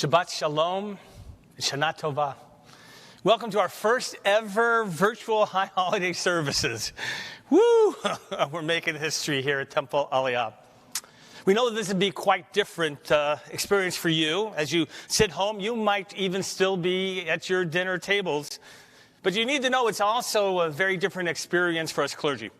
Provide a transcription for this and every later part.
Shabbat Shalom and Shana Tova. Welcome to our first ever virtual high holiday services. Woo! We're making history here at Temple Aliyah. We know that this would be quite different experience for you. As you sit home, you might even still be at your dinner tables. But you need to know it's also a very different experience for us clergy.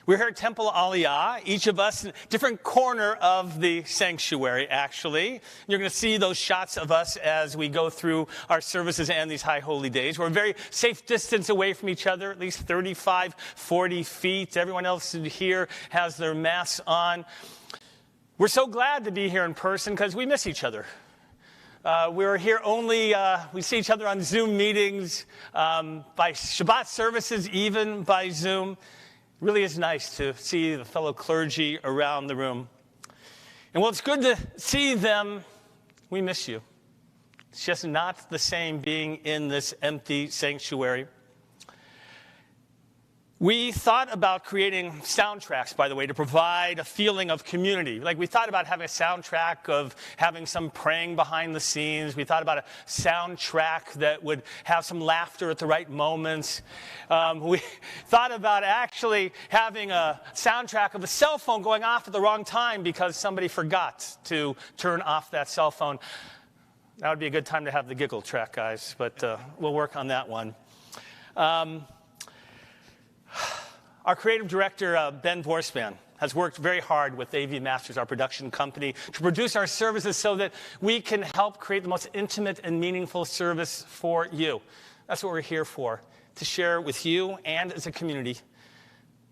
We're here at Temple Aliyah, each of us in a different corner of the sanctuary, actually. You're going to see those shots of us as we go through our services and these high holy days. We're a very safe distance away from each other, at least 35, 40 feet. Everyone else here has their masks on. We're so glad to be here in person because we miss each other. We're here only, we see each other on Zoom meetings, by Shabbat services, even by Zoom. Really is nice to see the fellow clergy around the room. And while it's good to see them, we miss you. It's just not the same being in this empty sanctuary. We thought about creating soundtracks, by the way, to provide a feeling of community. Like we thought about having a soundtrack of having some praying behind the scenes. We thought about a soundtrack that would have some laughter at the right moments. We thought about actually having a soundtrack of a cell phone going off at the wrong time because somebody forgot to turn off that cell phone. That would be a good time to have the giggle track, guys, but we'll work on that one. Our creative director, Ben Vorspan, has worked very hard with AV Masters, our production company, to produce our services so that we can help create the most intimate and meaningful service for you. That's what we're here for, to share with you and as a community.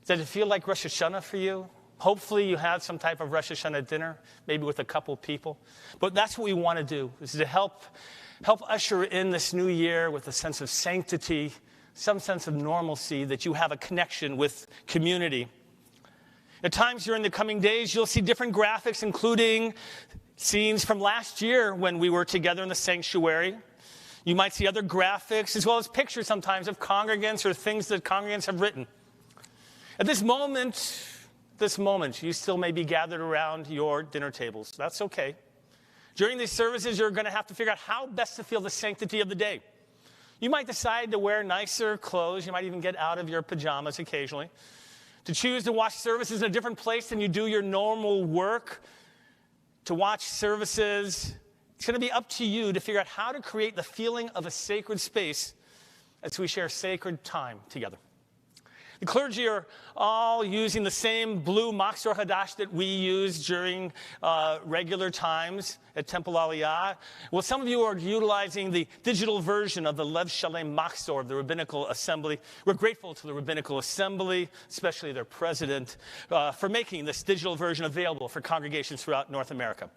Does it feel like Rosh Hashanah for you? Hopefully you had some type of Rosh Hashanah dinner, maybe with a couple people. But that's what we want to do, is to help usher in this new year with a sense of sanctity, some sense of normalcy, that you have a connection with community. At times during the coming days, you'll see different graphics, including scenes from last year when we were together in the sanctuary. You might see other graphics, as well as pictures sometimes of congregants or things that congregants have written. At this moment, you still may be gathered around your dinner tables. That's okay. During these services, you're going to have to figure out how best to feel the sanctity of the day. You might decide to wear nicer clothes. You might even get out of your pajamas occasionally. To choose to watch services in a different place than you do your normal work. To watch services, it's going to be up to you to figure out how to create the feeling of a sacred space as we share sacred time together. The clergy are all using the same blue Machzor Hadash that we use during regular times at Temple Aliyah. Well, some of you are utilizing the digital version of the Lev Shalem Machzor of the Rabbinical Assembly. We're grateful to the Rabbinical Assembly, especially their president, for making this digital version available for congregations throughout North America.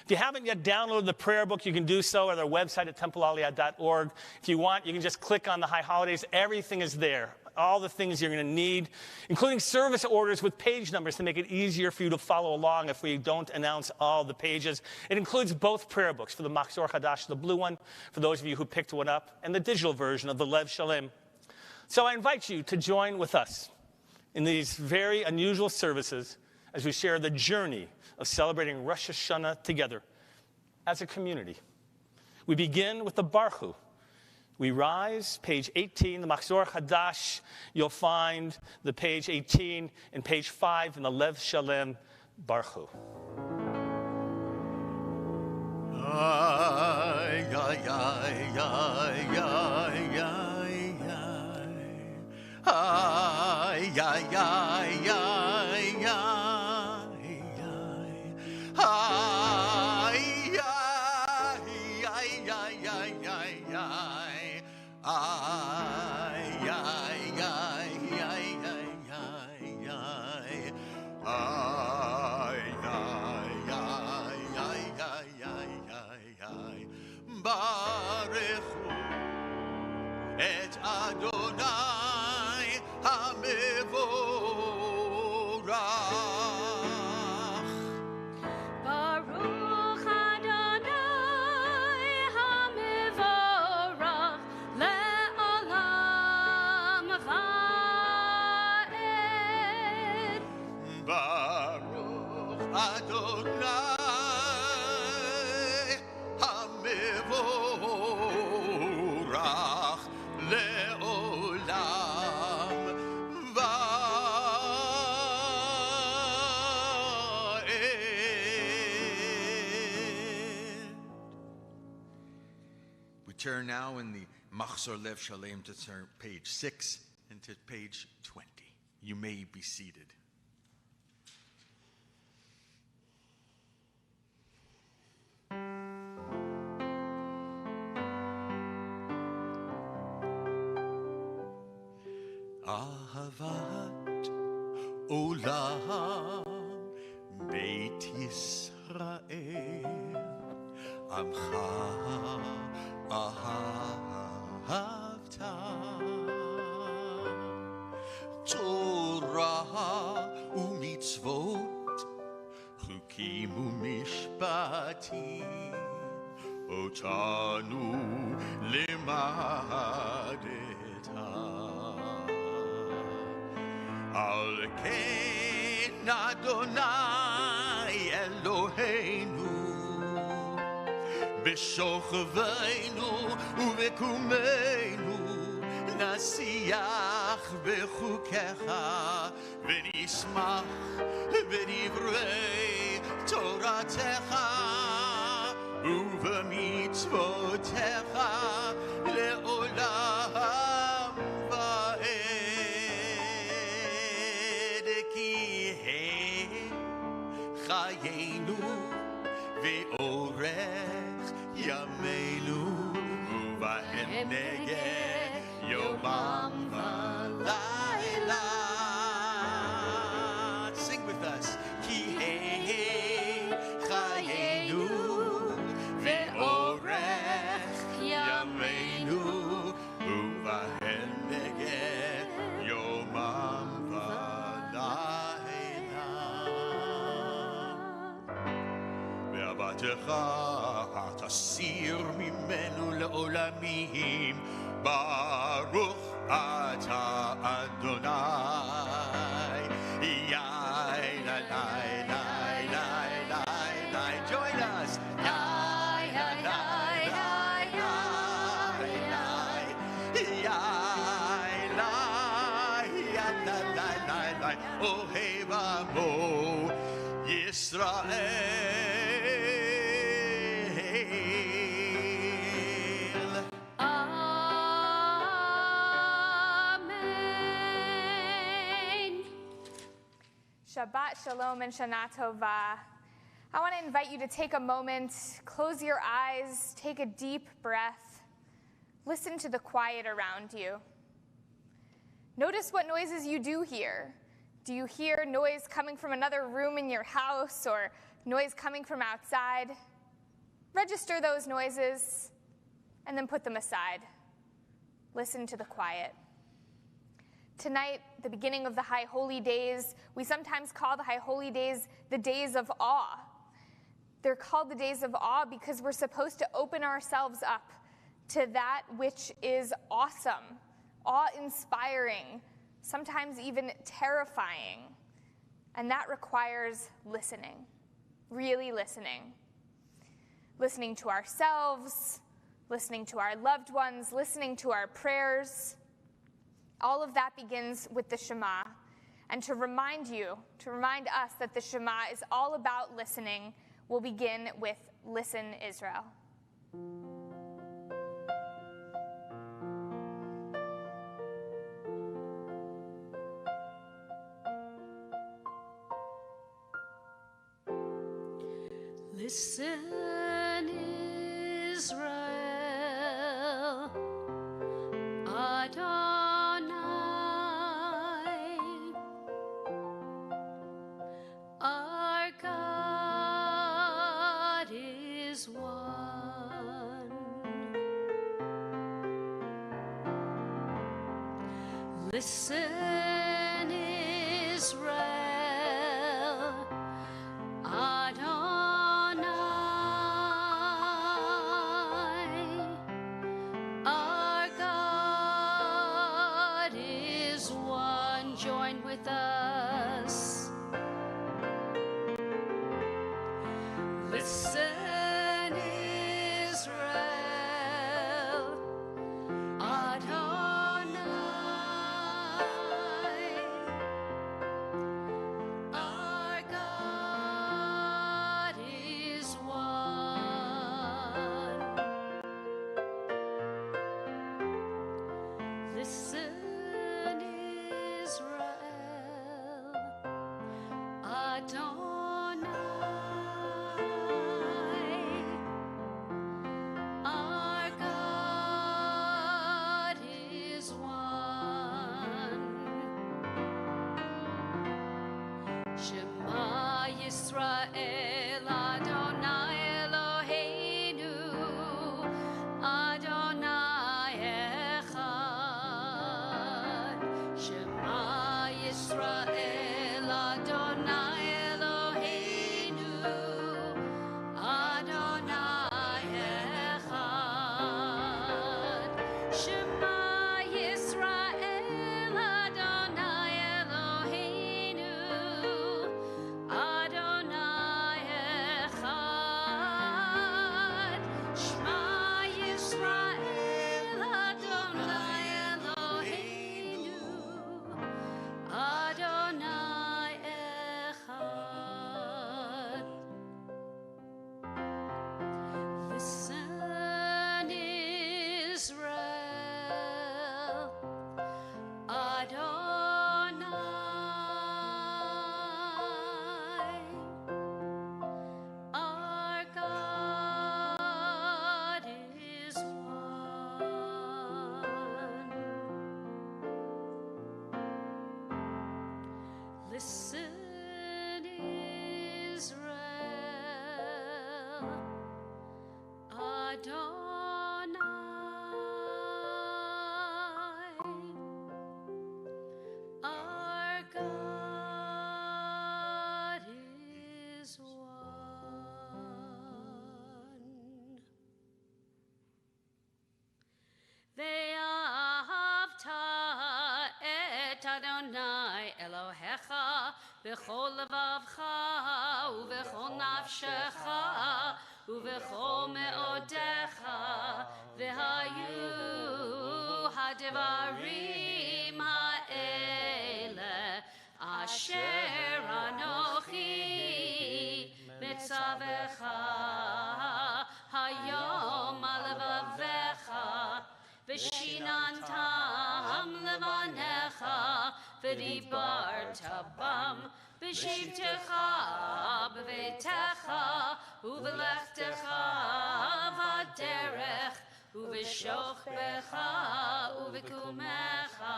If you haven't yet downloaded the prayer book, you can do so at our website at templealiyah.org. If you want, you can just click on the high holidays. Everything is there. All the things you're going to need, including service orders with page numbers to make it easier for you to follow along if we don't announce all the pages. It includes both prayer books for the Machzor Hadash, the blue one, for those of you who picked one up, and the digital version of the Lev Shalem. So I invite you to join with us in these very unusual services as we share the journey of celebrating Rosh Hashanah together as a community. We begin with the Baruch. We rise, page 18, the Machzor Hadash. You'll find the page 18 and page 5 in the Lev Shalem Baruch Hu. Ay, ay, ay, ay, ay, ay, ay, ay, ay, ay, Barechu et Adonai Hamevoch Turn now in the Machzor Lev Shalem to page 6 and to page 20. You may be seated. Ahavat Olam Beit Yisrael Amcha Ahavta Torah u'mitzvot Chukim u'mishpatim Otanu limadetam Al ken Adonai Eloheinu B'shochveinu u'vekumeinu Nasiach b'chukecha V'nismach b'divrei Toratecha U'v'mitzvotecha le'olam va'ed Ki hem chayenu ve'orech yameinu U'vahem neged yomam v'layla. Sing with us. Ki hem chayenu ve'orech yameinu U'vahem neged yomam v'layla. Ve'avatecha tasir mimenu le'olamim Baruch ata Adonai. Yai la la la la la la. Join us. Yai la la la la la. Yai la la la la la. Oheva mo Yisrael. Shabbat Shalom and Shana Tova. I want to invite you to take a moment, close your eyes, take a deep breath, listen to the quiet around you. Notice what noises you do hear. Do you hear noise coming from another room in your house or noise coming from outside? Register those noises and then put them aside. Listen to the quiet. Tonight, the beginning of the High Holy Days, we sometimes call the High Holy Days the days of awe. They're called the days of awe because we're supposed to open ourselves up to that which is awesome, awe-inspiring, sometimes even terrifying. And that requires listening, really listening. Listening to ourselves, listening to our loved ones, listening to our prayers. All of that begins with the Shema. And to remind us that the Shema is all about listening, we'll begin with Listen, Israel. Listen, Israel, Adonai, our God is one. Listen, Israel, Adonai, our God is one. Join with us. Listen, Israel, Adonai, our God is one. Our God is one. Shema Yisrael Adonai Eloheinu Adonai Echad. Shema Yisrael Adonai Eloheinu Adonai Echad. Shema Yisrael Adonai Eloheinu Adonai Echad. Shema Yisrael Adonai Eloheinu Adonai Echad. Listen, Israel, Adonai, our God is one. Listen, Israel, Adonai, our God is one. Ve'ahavta et Adonai Elohecha b'chol levavcha u'b'chol nafshecha u'b'chol me'odecha v'hayu ha'devarim ha'ele asher anochi mitzavecha hayom al levavecha v'shinantam levanecha v'dibarta bam v'shivtecha b'veitecha u'v'lechtecha v'aderech u'v'shochbecha u'v'kumecha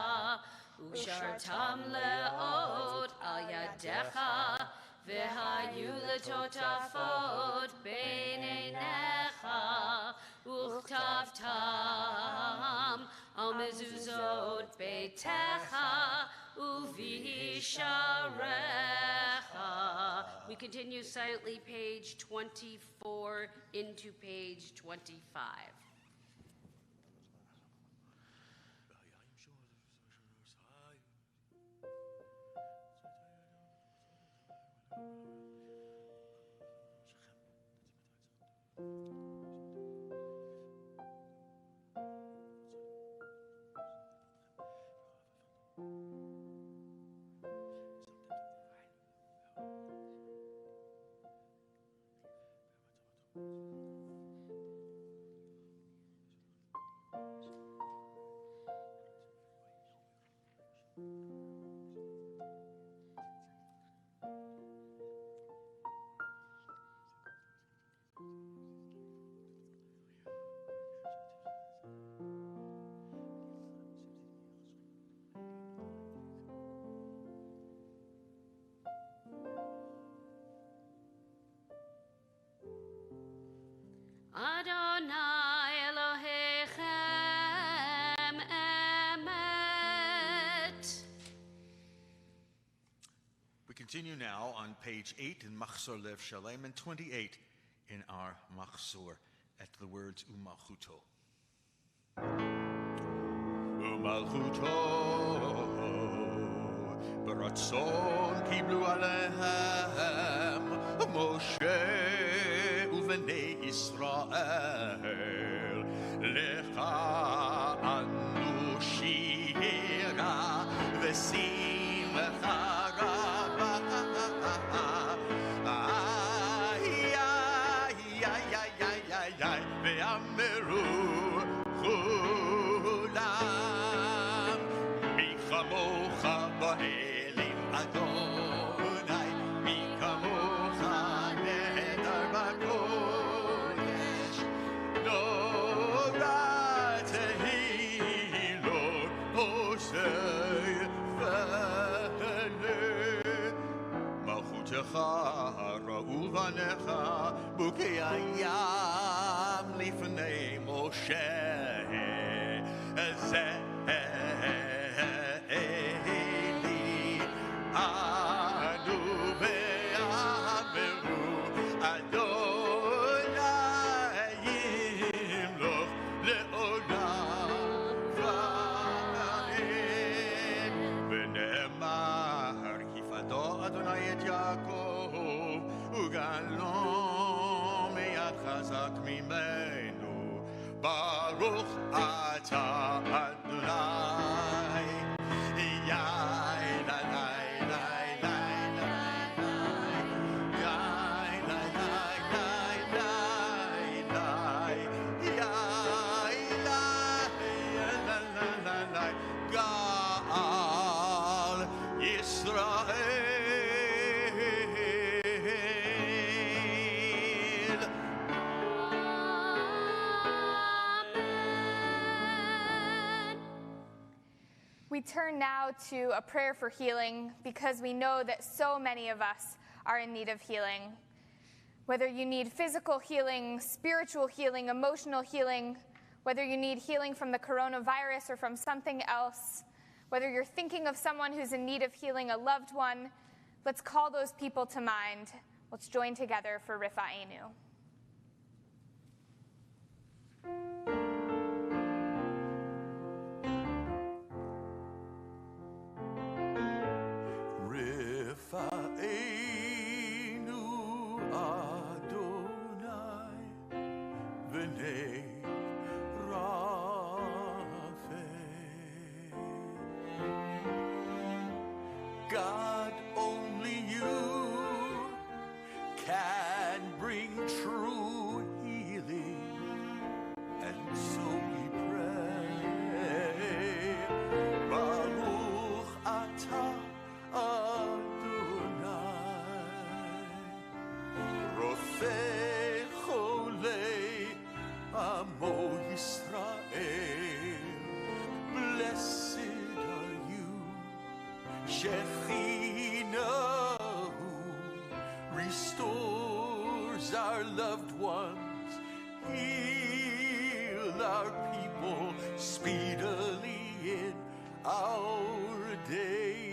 u'shartam le'od al yadecha v'hayu letotafot bein einecha u'chtavtam al mezuzot beitecha u'visharecha. We continue silently, page 24 into page 25. Adonai Elohechem emet. We continue now on page 8 in Machzor Lev Shalem and 28 in our Machzor at the words Umalchuto. Umalchuto b'ratzon kiblu alehem Moshe uvnei Yisrael lecha anu shira v'simcha rabba ve'ameru chulam mi chamocha ba'elim Adonai mi לך, ראו בניך, בוקי הים לפני משה. זה אלי, עדו ואמרו, אדוני ימלוך לעולם ועד. ונאמר, יפדו אדוני את יעקב, וגאלו מיד חזק ממנו. ברוך אתה אדוני, יאי לי גאל ישראל. We turn now to a prayer for healing because we know that so many of us are in need of healing. Whether you need physical healing, spiritual healing, emotional healing, whether you need healing from the coronavirus or from something else, whether you're thinking of someone who's in need of healing, a loved one, let's call those people to mind. Let's join together for Rifa'enu. Rifa'enu Adonai v'nei Rapha. God, only you can bring true healing, and so we pray. Baruch atah Rofei Cholei Amo Yisrael. Blessed are you, Shechinahu, restores our loved ones, heal our people speedily in our day.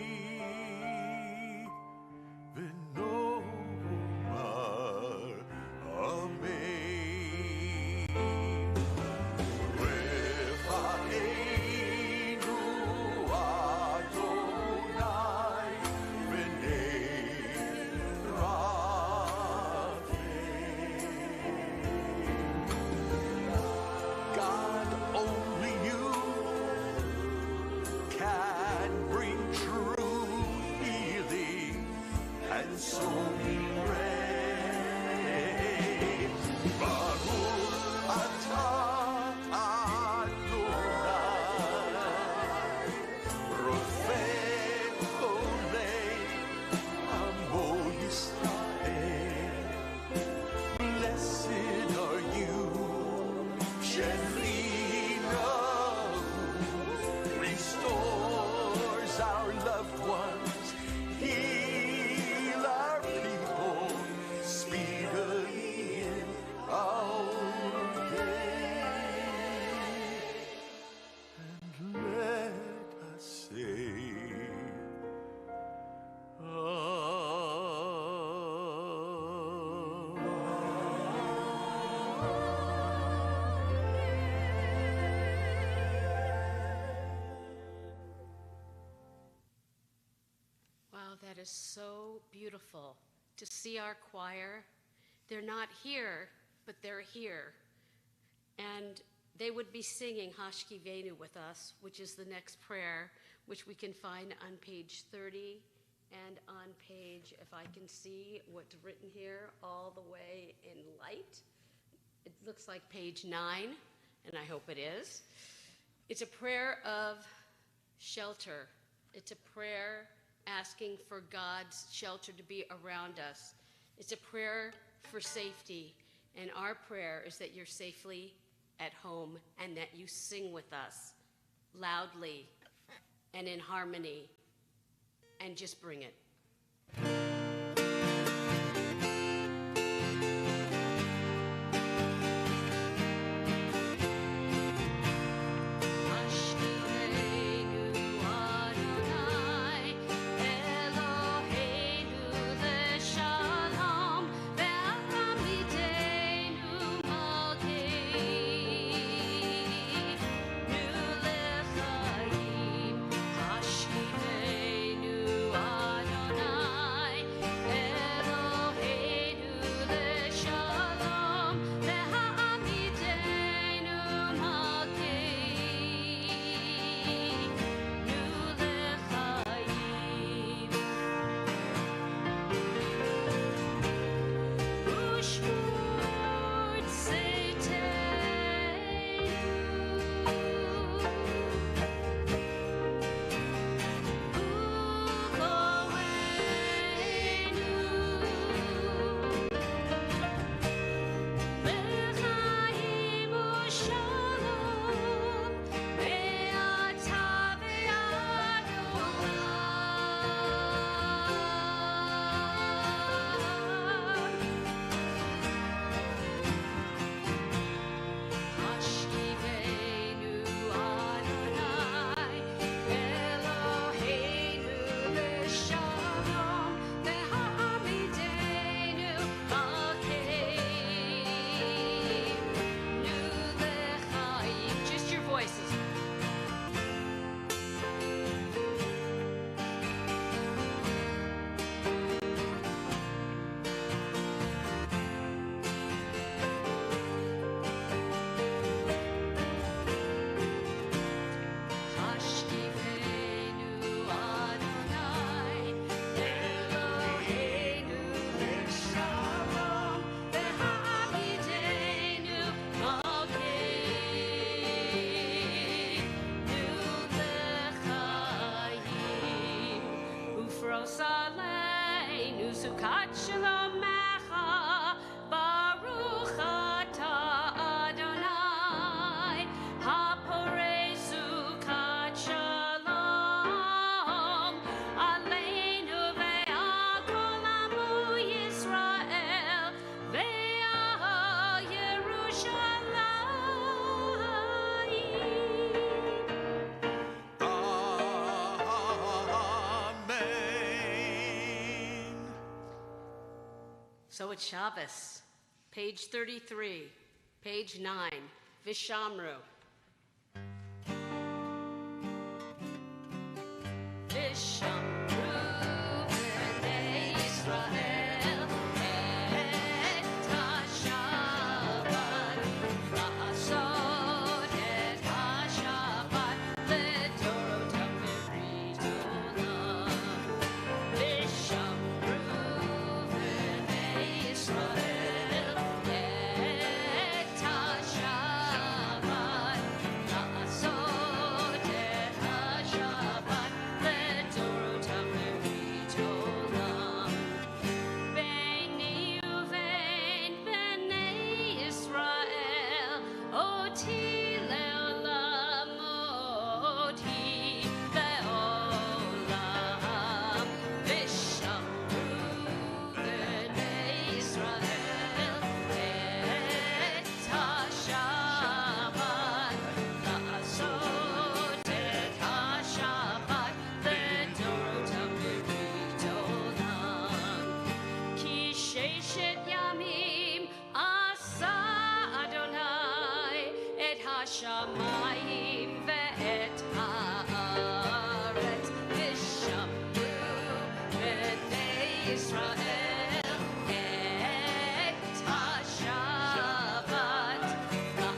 That is so beautiful to see our choir. They're not here, but they're here. And they would be singing Hashkivenu with us, which is the next prayer, which we can find on page 30 and on page, if I can see what's written here, all the way in light. It looks like page 9, and I hope it is. It's a prayer of shelter. It's a prayer asking for God's shelter to be around us. It's a prayer for safety, and our prayer is that you're safely at home and that you sing with us loudly and in harmony, and just bring it. V'charos aleinu sukat shalomecha, Baruch atah Adonai, haporei sukat shalom, aleinu ve'al kol amu Yisrael, ve'al Yerushalayim. Amen. So it's Shabbos, page 33, page 9, Vishamru. Vishamru b'nei Yisrael et haShabbat, la'asot et haShabbat לדורותם בברית עולם. Vishamru b'nei Yisrael et haShabbat, la'asot et haShabbat לדורותם בברית עולם. ביני ובין בני ישראל, אותי לעולם, אותי לעולם. ושמרו בני ישראל את השבת, לעשות את השבת לדורותם בברית עולם. כי ששת ימים עשה אדוני את השמיים ואת הארץ, ושמרו בני ישראל את השבת,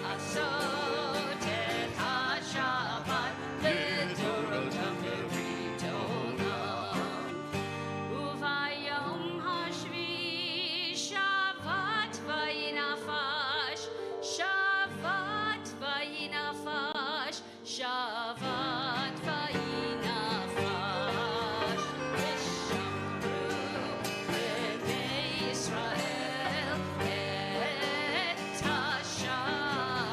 לעשות את השבת לדורותם בברית עולם. וביום השביעי שבת וינפש, שבת וינפש, שבת וינפש. ושמרו בני ישראל את השבת,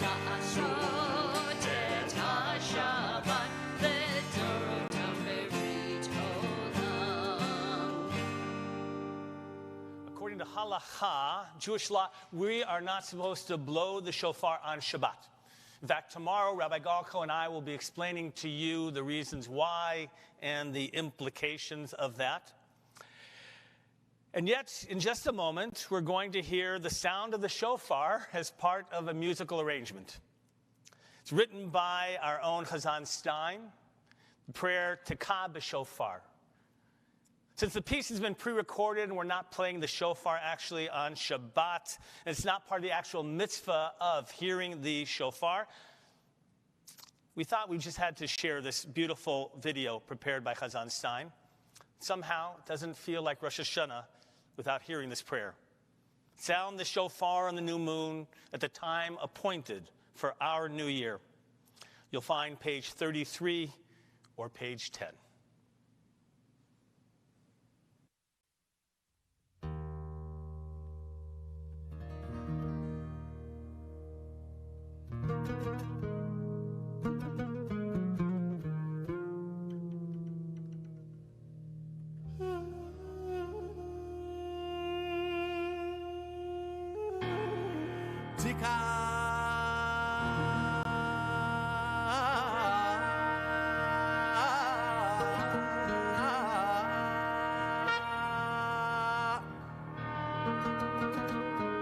לעשות את השבת לדורותם בברית עולם. According to halacha, Jewish law, we are not supposed to blow the shofar on Shabbat. In fact, tomorrow, Rabbi Galko and I will be explaining to you the reasons why and the implications of that. And yet, in just a moment, we're going to hear the sound of the shofar as part of a musical arrangement. It's written by our own Chazan Stein, the prayer Tekah b'shofar. Since the piece has been pre-recorded and we're not playing the shofar actually on Shabbat, and it's not part of the actual mitzvah of hearing the shofar, we thought we just had to share this beautiful video prepared by Chazan Stein. Somehow, it doesn't feel like Rosh Hashanah without hearing this prayer. Sound the shofar on the new moon at the time appointed for our new year. You'll find page 33 or page 10.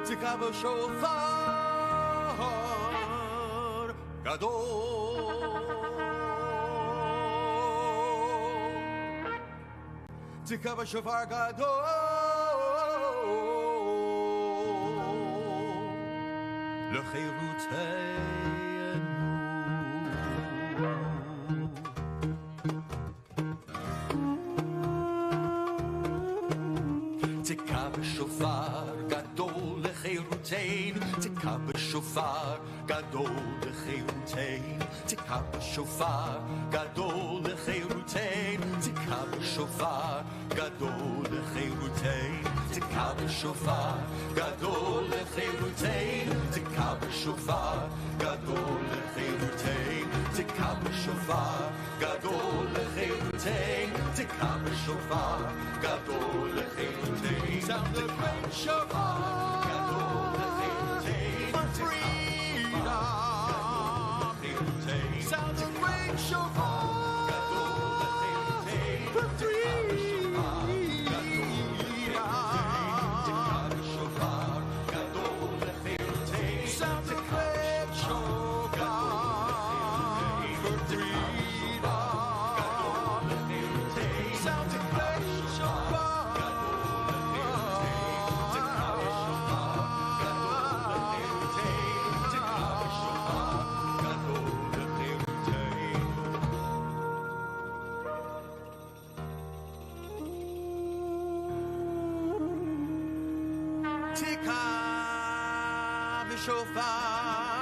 Tekah b'shofar gadol, Tekah b'shofar gadol, לחירותנו. Tekah b'shofar gadol lechiruteinu, Tekah b'shofar gadol lechiruteinu, Tekah b'shofar gadol lechiruteinu, Tekah בשופר גדול לחירותנו, תקע בשופר גדול לחירותנו, תקע בשופר גדול לחירותנו, תקע בשופר גדול לחירותנו, תקע בשופר גדול לחירותנו, sound the great shofar גדול לחירותנו, for freedom, sound the great shofar שופר גדול לחירותנו.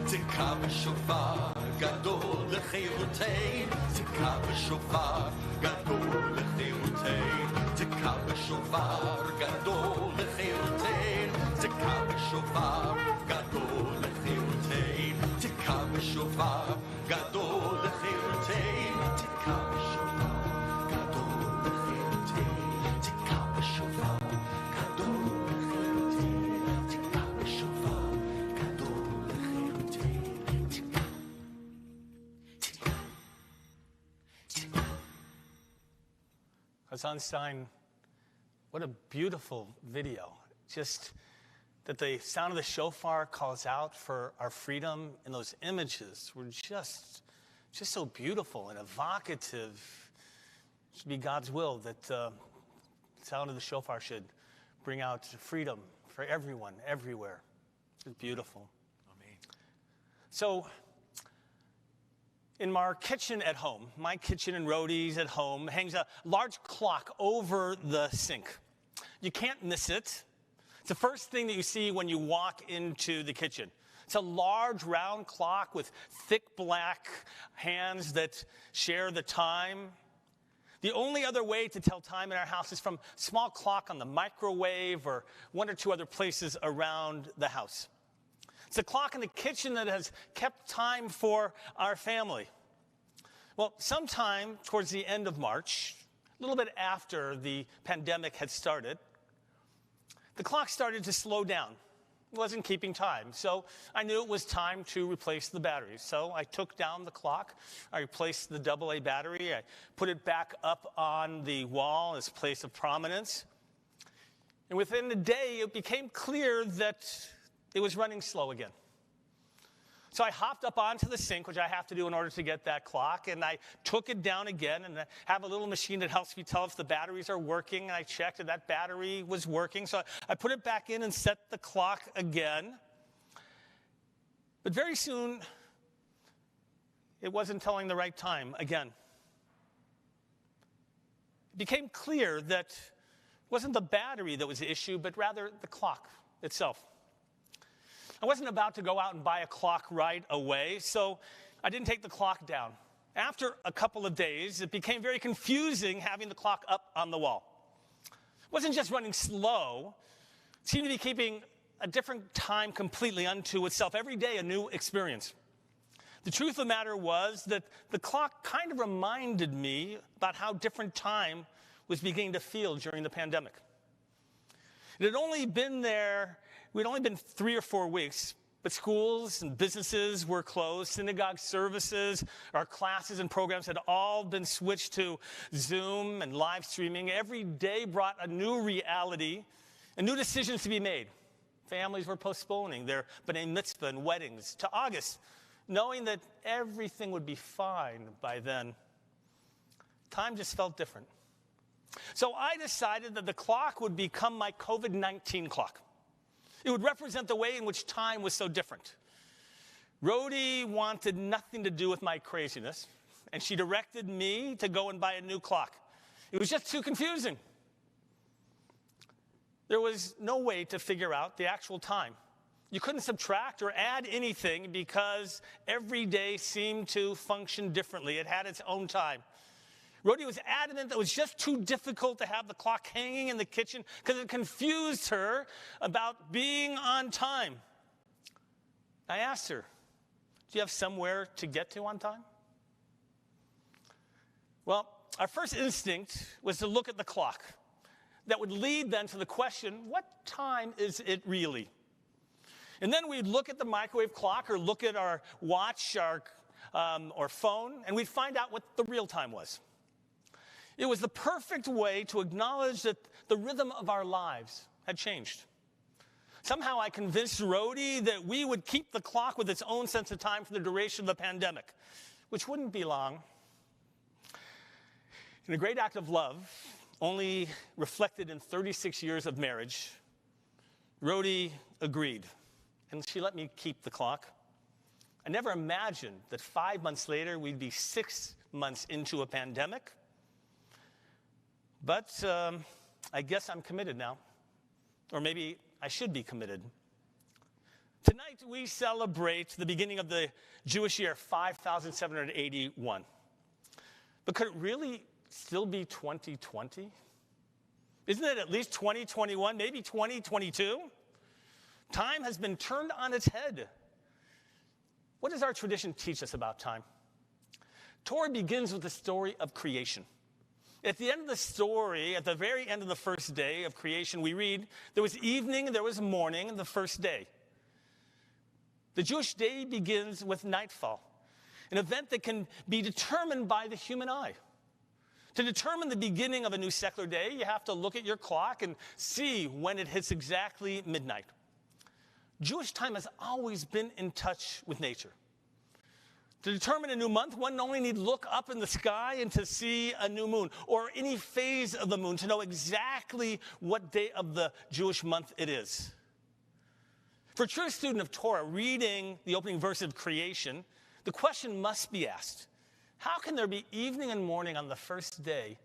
תקע בשופר גדול לחירותנו, תקע בשופר גדול לחירותנו, תקע בשופר גדול לחירותנו, תקע בשופר גדול לחירותנו, תקע בשופר גדול לחירותנו, תקע בשופר גדול לחירותנו, תקע בשופר גדול לחירותנו, תקע בשופר גדול Hassan Stein, what a beautiful video. Just that the sound of the shofar calls out for our freedom, and those images were just so beautiful and evocative. It should be God's will that the sound of the shofar should bring out freedom for everyone, everywhere. It's beautiful. Amen. So, in our kitchen at home, my kitchen and Rhodey's at home, hangs a large clock over the sink. You can't miss it. It's the first thing that you see when you walk into the kitchen. It's a large round clock with thick black hands that share the time. The only other way to tell time in our house is from a small clock on the microwave or one or two other places around the house. It's a clock in the kitchen that has kept time for our family. Well, sometime towards the end of March, a little bit after the pandemic had started, the clock started to slow down. It wasn't keeping time. So I knew it was time to replace the batteries. So I took down the clock. I replaced the AA battery. I put it back up on the wall as a place of prominence. And within a day, it became clear that it was running slow again. So I hopped up onto the sink, which I have to do in order to get that clock, and I took it down again, and I have a little machine that helps me tell if the batteries are working, and I checked that that battery was working. So I put it back in and set the clock again. But very soon, it wasn't telling the right time again. It became clear that it wasn't the battery that was the issue, but rather the clock itself. I wasn't about to go out and buy a clock right away, so I didn't take the clock down. After a couple of days, it became very confusing having the clock up on the wall. It wasn't just running slow. seemed to be keeping a different time completely unto itself. Every day a new experience. The truth of the matter was that the clock kind of reminded me about how different time was beginning to feel during the pandemic. It had only been there, we'd only been 3 or 4 weeks, but schools and businesses were closed, synagogue services, our classes and programs had all been switched to Zoom and live streaming. Every day brought a new reality and new decisions to be made. Families were postponing their b'nai mitzvah and weddings to August, knowing that everything would be fine by then. Time just felt different. So I decided that the clock would become my COVID-19 clock. It would represent the way in which time was so different. Rhody wanted nothing to do with my craziness, and she directed me to go and buy a new clock. It was just too confusing. There was no way to figure out the actual time. You couldn't subtract or add anything because every day seemed to function differently. It had its own time. Rhody was adamant that it was just too difficult to have the clock hanging in the kitchen because it confused her about being on time. I asked her, do you have somewhere to get to on time? Well, our first instinct was to look at the clock. That would lead then to the question, what time is it really? And then we'd look at the microwave clock or look at our watch, or phone, and we'd find out what the real time was. It was the perfect way to acknowledge that the rhythm of our lives had changed. Somehow I convinced Rhody that we would keep the clock with its own sense of time for the duration of the pandemic, which wouldn't be long. In a great act of love, only reflected in 36 years of marriage, Rhody agreed, and she let me keep the clock. I never imagined that 5 months later we'd be 6 months into a pandemic. But I guess I'm committed now. Or maybe I should be committed. Tonight we celebrate the beginning of the Jewish year, 5781. But could it really still be 2020? Isn't it at least 2021, maybe 2022? Time has been turned on its head. What does our tradition teach us about time? Torah begins with the story of creation. At the end of the story, at the very end of the first day of creation, we read, there was evening and there was morning the first day. The Jewish day begins with nightfall, an event that can be determined by the human eye. To determine the beginning of a new secular day, you have to look at your clock and see when it hits exactly midnight. Jewish time has always been in touch with nature. To determine a new month, one only need look up in the sky and to see a new moon, or any phase of the moon to know exactly what day of the Jewish month it is. For a true student of Torah, reading the opening verse of creation, the question must be asked, how can there be evening and morning on the first day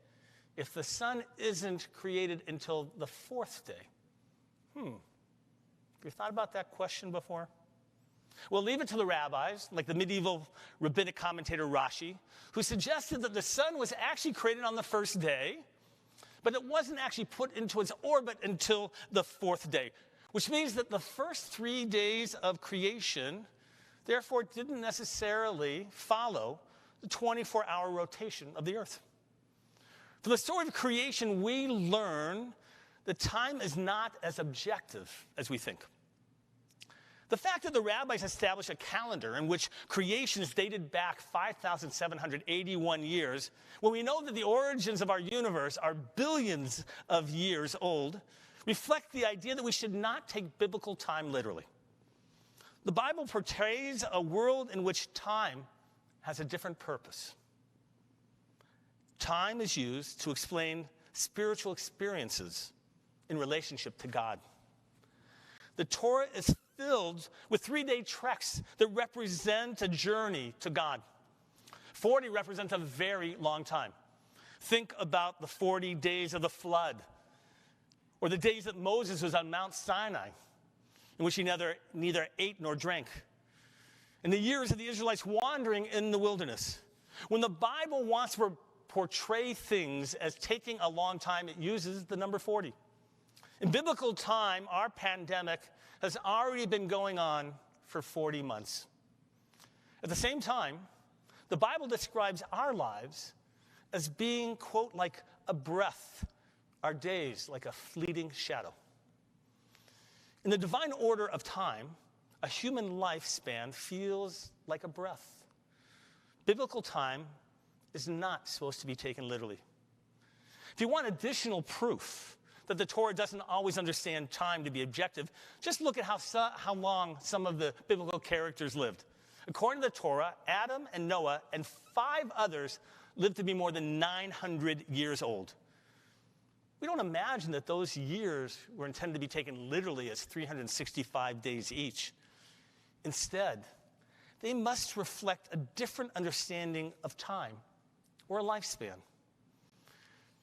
if the sun isn't created until the fourth day? Have you thought about that question before? Well, leave it to the rabbis, like the medieval rabbinic commentator Rosh, who suggested that the sun was actually created on the first day, but it wasn't actually put into its orbit until the fourth day, which means that the first 3 days of creation, therefore, didn't necessarily follow the 24-hour rotation of the earth. From the story of creation, we learn that time is not as objective as we think. The fact that the rabbis established a calendar in which creation is dated back 5,781 years, when we know that the origins of our universe are billions of years old, reflect the idea that we should not take biblical time literally. The Bible portrays a world in which time has a different purpose. Time is used to explain spiritual experiences in relationship to God. The Torah is filled with 3-day treks that represent a journey to God. 40 represents a very long time. Think about the 40 days of the flood, or the days that Moses was on Mount Sinai, in which he neither ate nor drank. And the years of the Israelites wandering in the wilderness. When the Bible wants to portray things as taking a long time, it uses the number 40. In biblical time, our pandemic has already been going on for 40 months. At the same time, the Bible describes our lives as being, quote, like a breath, our days like a fleeting shadow. In the divine order of time, a human lifespan feels like a breath. Biblical time is not supposed to be taken literally. If you want additional proof that the Torah doesn't always understand time to be objective, just look at how long some of the biblical characters lived. According to the Torah, Adam and Noah and 5 others lived to be more than 900 years old. We don't imagine that those years were intended to be taken literally as 365 days each. Instead, they must reflect a different understanding of time or a lifespan.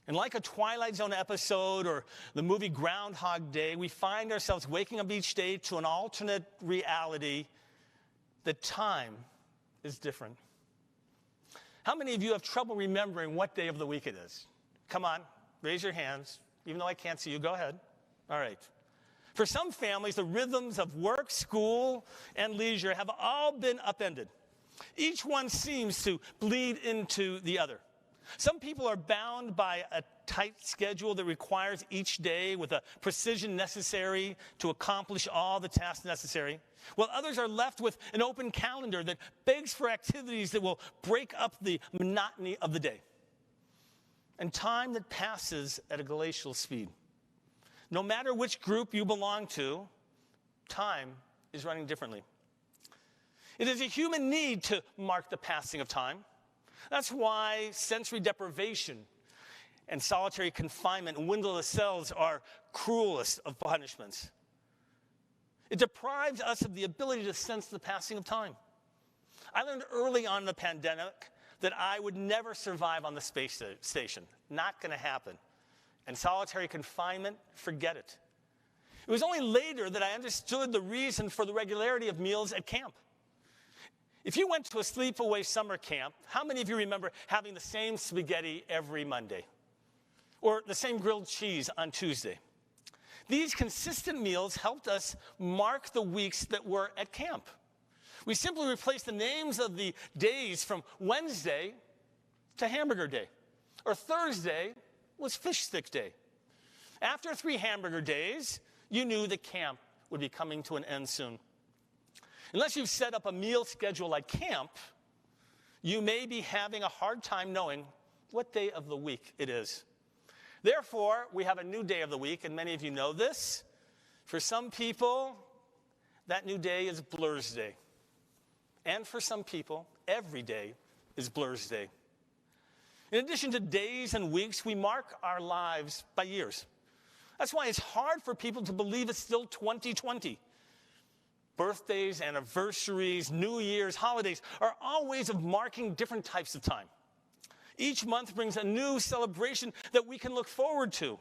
And like a Twilight Zone episode or the movie Groundhog Day, we find ourselves waking up each day to an alternate reality that time is different. How many of you have trouble remembering what day of the week it is? Come on, raise your hands. Even though I can't see you, go ahead. All right. For some families, the rhythms of work, school, and leisure have all been upended. Each one seems to bleed into the other. Some people are bound by a tight schedule that requires each day with a precision necessary to accomplish all the tasks necessary, while others are left with an open calendar that begs for activities that will break up the monotony of the day. And time that passes at a glacial speed. No matter which group you belong to, time is running differently. It is a human need to mark the passing of time. That's why sensory deprivation and solitary confinement and windowless cells are cruelest of punishments. It deprives us of the ability to sense the passing of time. I learned early on in the pandemic that I would never survive on the space station. Not going to happen. And solitary confinement, forget it. It was only later that I understood the reason for the regularity of meals at camp. If you went to a sleepaway summer camp, how many of you remember having the same spaghetti every Monday? Or the same grilled cheese on Tuesday? These consistent meals helped us mark the weeks that were at camp. We simply replaced the names of the days from Wednesday to Hamburger Day. Or Thursday was Fish Stick Day. After 3 hamburger days, you knew the camp would be coming to an end soon. Unless you've set up a meal schedule like camp, you may be having a hard time knowing what day of the week it is. Therefore, we have a new day of the week, and many of you know this. For some people, that new day is Blur's Day. And for some people, every day is Blur's Day. In addition to days and weeks, we mark our lives by years. That's why it's hard for people to believe it's still 2020. Birthdays, anniversaries, New Year's, holidays are all ways of marking different types of time. Each month brings a new celebration that we can look forward to.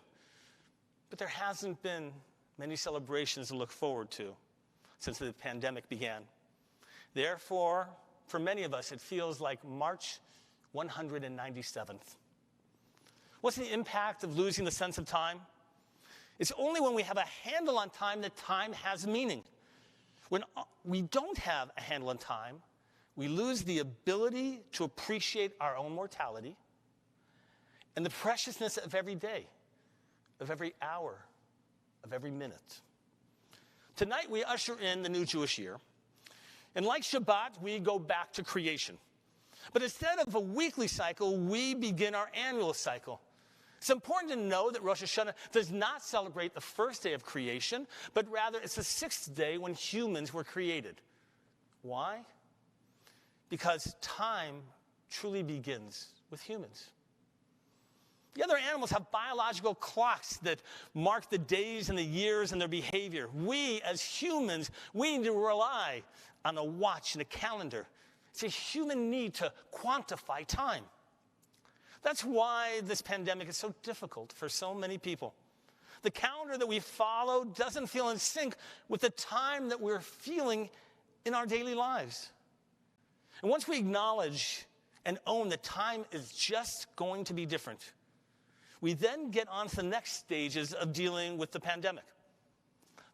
But there hasn't been many celebrations to look forward to since the pandemic began. Therefore, for many of us, it feels like March 197th. What's the impact of losing the sense of time? It's only when we have a handle on time that time has meaning. When we don't have a handle on time, we lose the ability to appreciate our own mortality and the preciousness of every day, of every hour, of every minute. Tonight, we usher in the new Jewish year. And like Shabbat, we go back to creation. But instead of a weekly cycle, we begin our annual cycle. It's important to know that Rosh Hashanah does not celebrate the first day of creation, but rather it's the 6th day when humans were created. Why? Because time truly begins with humans. The other animals have biological clocks that mark the days and the years and their behavior. We, as humans, we need to rely on a watch and a calendar. It's a human need to quantify time. That's why this pandemic is so difficult for so many people. The calendar that we follow doesn't feel in sync with the time that we're feeling in our daily lives. And once we acknowledge and own that time is just going to be different, We then get on to the next stages of dealing with the pandemic.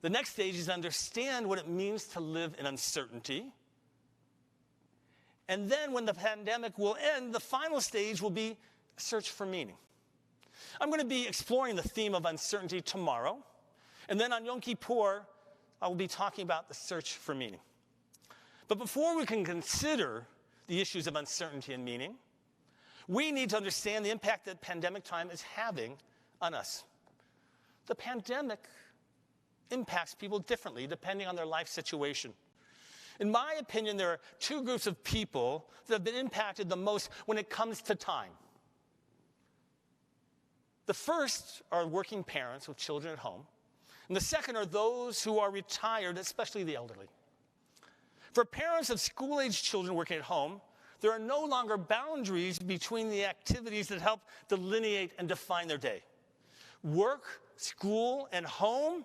The next stage is to understand what it means to live in uncertainty. And then when the pandemic will end, the final stage will be a search for meaning. I'm going to be exploring the theme of uncertainty tomorrow. And then on Yom Kippur, I will be talking about the search for meaning. But before we can consider the issues of uncertainty and meaning, we need to understand the impact that pandemic time is having on us. The pandemic impacts people differently depending on their life situation. In my opinion, there are two groups of people that have been impacted the most when it comes to time. The first are working parents with children at home, and the second are those who are retired, especially the elderly. For parents of school-aged children working at home, there are no longer boundaries between the activities that help delineate and define their day. Work, school, and home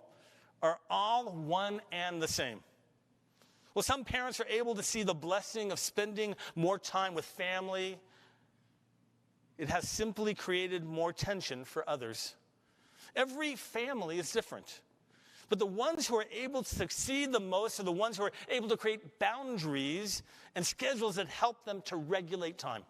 are all one and the same. Well, some parents are able to see the blessing of spending more time with family. It has simply created more tension for others. Every family is different. But the ones who are able to succeed the most are the ones who are able to create boundaries and schedules that help them to regulate time.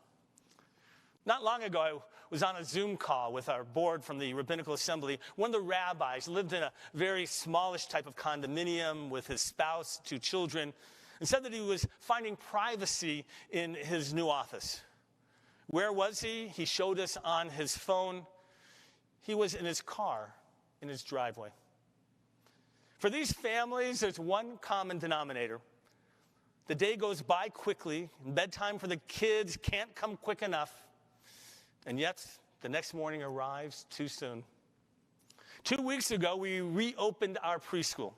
Not long ago, I was on a Zoom call with our board from the Rabbinical Assembly. One of the rabbis lived in a very smallish type of condominium with his spouse, 2 children, and said that he was finding privacy in his new office. Where was he? He showed us on his phone. He was in his car, in his driveway. For these families, there's one common denominator. The day goes by quickly, and bedtime for the kids can't come quick enough, and yet the next morning arrives too soon. 2 weeks ago, we reopened our preschool.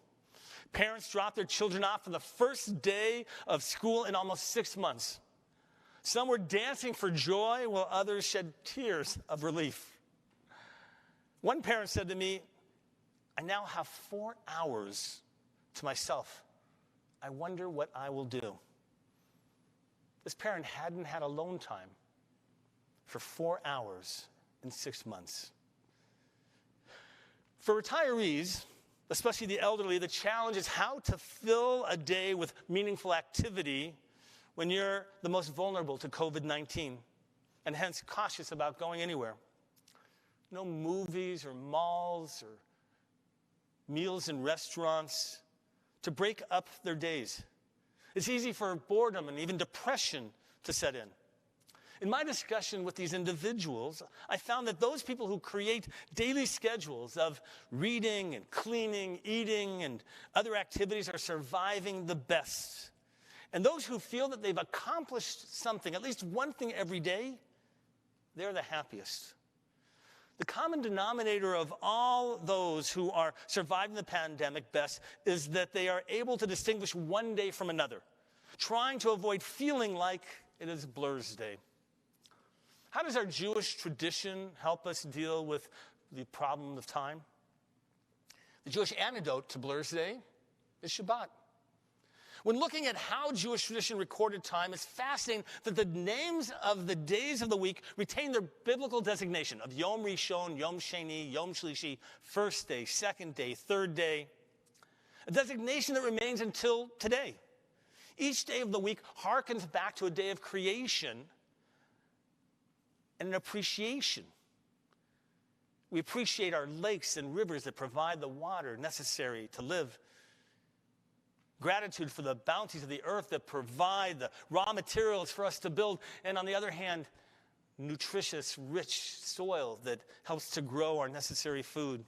Parents dropped their children off for the first day of school in almost 6 months. Some were dancing for joy, while others shed tears of relief. One parent said to me, "I now have 4 hours to myself. I wonder what I will do." This parent hadn't had alone time for 4 hours in 6 months. For retirees, especially the elderly, the challenge is how to fill a day with meaningful activity when you're the most vulnerable to COVID-19 and hence cautious about going anywhere. No movies or malls or meals in restaurants to break up their days. It's easy for boredom and even depression to set in. In my discussion with these individuals, I found that those people who create daily schedules of reading and cleaning, eating, and other activities are surviving the best. And those who feel that they've accomplished something, at least one thing every day, they're the happiest. The common denominator of all those who are surviving the pandemic best is that they are able to distinguish one day from another, trying to avoid feeling like it is Blur's Day. How does our Jewish tradition help us deal with the problem of time? The Jewish antidote to Blur's Day is Shabbat. When looking at how Jewish tradition recorded time, it's fascinating that the names of the days of the week retain their biblical designation of Yom Rishon, Yom Sheni, Yom Shlishi, first day, second day, third day, a designation that remains until today. Each day of the week harkens back to a day of creation and an appreciation. We appreciate our lakes and rivers that provide the water necessary to live. Gratitude for the bounties of the earth that provide the raw materials for us to build. And on the other hand, nutritious, rich soil that helps to grow our necessary food.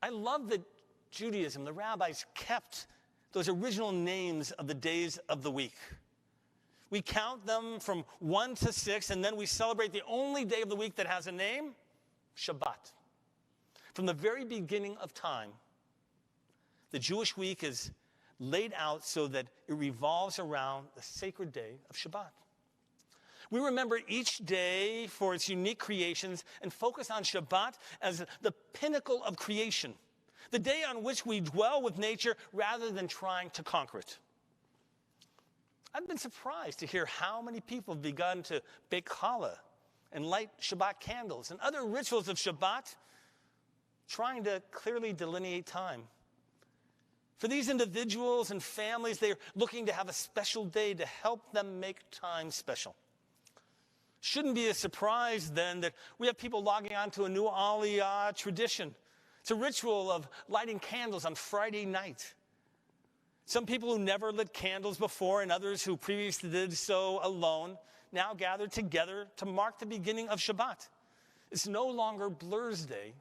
I love that Judaism, the rabbis, kept those original names of the days of the week. We count them from 1 to 6, and then we celebrate the only day of the week that has a name, Shabbat. From the very beginning of time, the Jewish week is laid out so that it revolves around the sacred day of Shabbat. We remember each day for its unique creations and focus on Shabbat as the pinnacle of creation, the day on which we dwell with nature rather than trying to conquer it. I've been surprised to hear how many people have begun to bake challah and light Shabbat candles and other rituals of Shabbat, trying to clearly delineate time. For these individuals and families, they're looking to have a special day to help them make time special. Shouldn't be a surprise then that we have people logging on to a new Aliyah tradition. It's a ritual of lighting candles on Friday night. Some people who never lit candles before and others who previously did so alone now gather together to mark the beginning of Shabbat. It's no longer Blur's Day.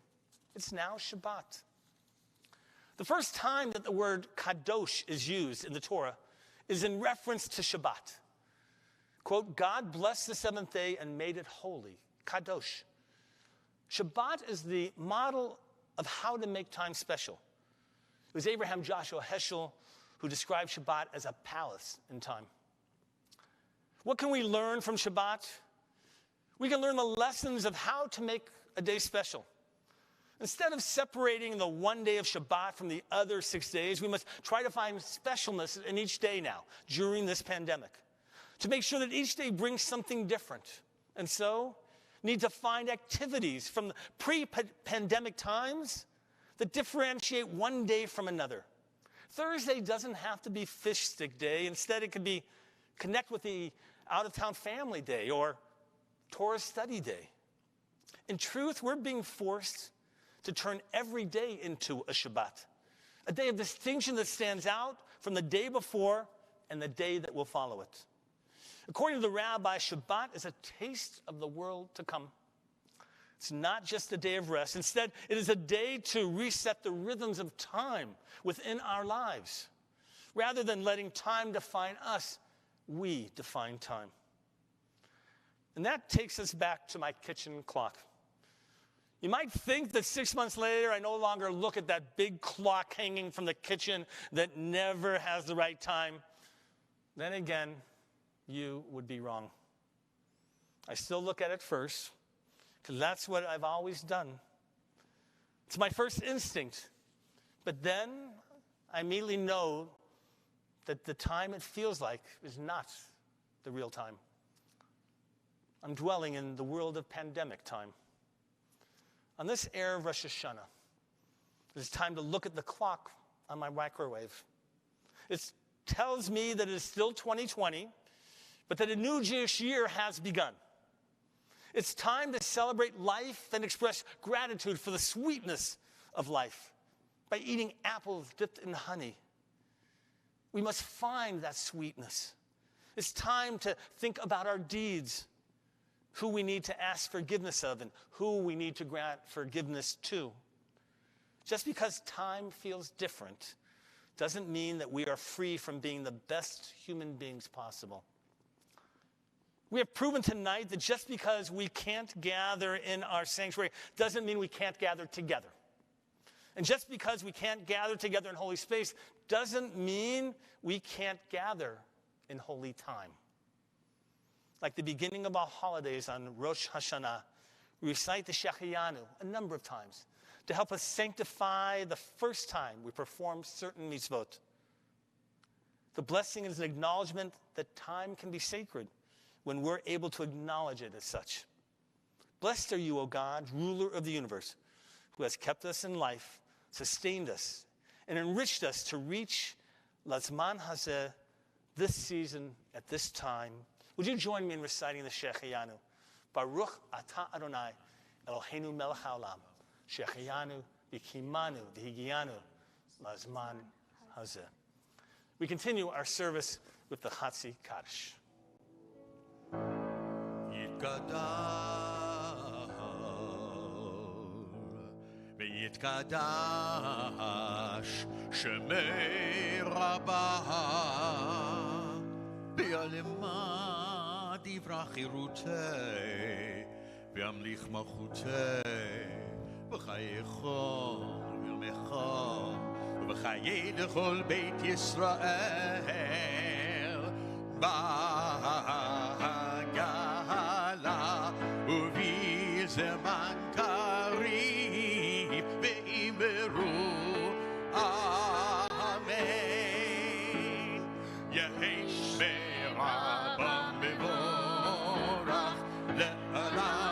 It's now Shabbat. The first time that the word kadosh is used in the Torah is in reference to Shabbat. Quote, God blessed the seventh day and made it holy. Kadosh. Shabbat is the model of how to make time special. It was Abraham Joshua Heschel who described Shabbat as a palace in time. What can we learn from Shabbat? We can learn the lessons of how to make a day special. Instead of separating the one day of Shabbat from the other 6 days, we must try to find specialness in each day now, during this pandemic, to make sure that each day brings something different. And so, need to find activities from the pre-pandemic times that differentiate one day from another. Thursday doesn't have to be fish stick day. Instead, it could be connect with the out-of-town family day or Torah study day. In truth, we're being forced to turn every day into a Shabbat, a day of distinction that stands out from the day before and the day that will follow it. According to the rabbi, Shabbat is a taste of the world to come. It's not just a day of rest. Instead, it is a day to reset the rhythms of time within our lives. Rather than letting time define us, we define time. And that takes us back to my kitchen clock. You might think that 6 months later, I no longer look at that big clock hanging from the kitchen that never has the right time. Then again, you would be wrong. I still look at it first, because that's what I've always done. It's my first instinct. But then I immediately know that the time it feels like is not the real time. I'm dwelling in the world of pandemic time. On this Erev Rosh Hashanah, it's time to look at the clock on my microwave. It tells me that it is still 2020, but that a new Jewish year has begun. It's time to celebrate life and express gratitude for the sweetness of life by eating apples dipped in honey. We must find that sweetness. It's time to think about our deeds, who we need to ask forgiveness of and who we need to grant forgiveness to. Just because time feels different doesn't mean that we are free from being the best human beings possible. We have proven tonight that just because we can't gather in our sanctuary doesn't mean we can't gather together. And just because we can't gather together in holy space doesn't mean we can't gather in holy time. Like the beginning of our holidays on Rosh Hashanah, we recite the Shehecheyanu a number of times to help us sanctify the first time we perform certain mitzvot. The blessing is an acknowledgement that time can be sacred when we're able to acknowledge it as such. Blessed are you, O God, ruler of the universe, who has kept us in life, sustained us, and enriched us to reach Lazman Hazeh, this season, at this time. Would you join me in reciting the Shehecheyanu? Baruch atah Adonai, Eloheinu melech haolam, Shehecheyanu v'kimanu v'higianu Lazman Hazeh. We continue our service with the Chatzi Kaddish. ויתקדש שמי רבה ביעלמה דברה חירותי וימליך מלכותי בחייכו ויומך ובחיי לכל בית ישראל בהגלה ובזמן קריב ואמרו אמן יהי שמי רבם מבורך לעולם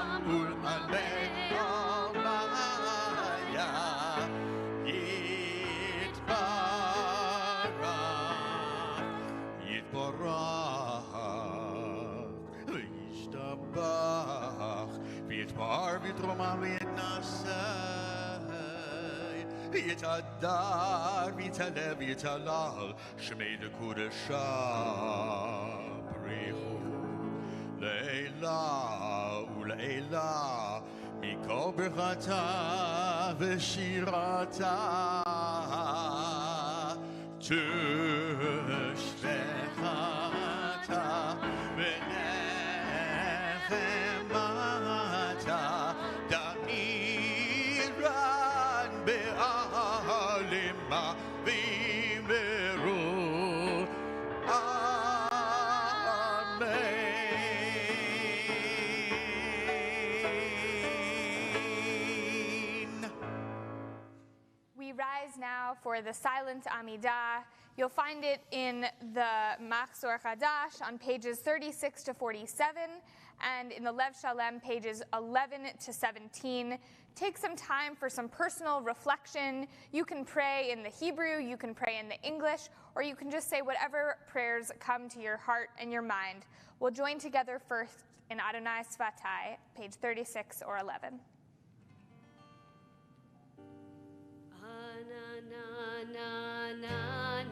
Roma v'yetnasei Yitadar v'yitalev v'yitalal Shmei dekudesha Brichu Leila u'leila Mikol birchata v'shirata Tushvechata v'nechemata Damiran be'alima v'meru We rise now for the silent Amidah. You'll find it in the Machzor Chadash on pages 36 to 47, and in the Lev Shalem pages 11 to 17. Take some time for some personal reflection. You can pray in the Hebrew, you can pray in the English, or you can just say whatever prayers come to your heart and your mind. We'll join together first in Adonai Svatai, page 36 or 11. Na na na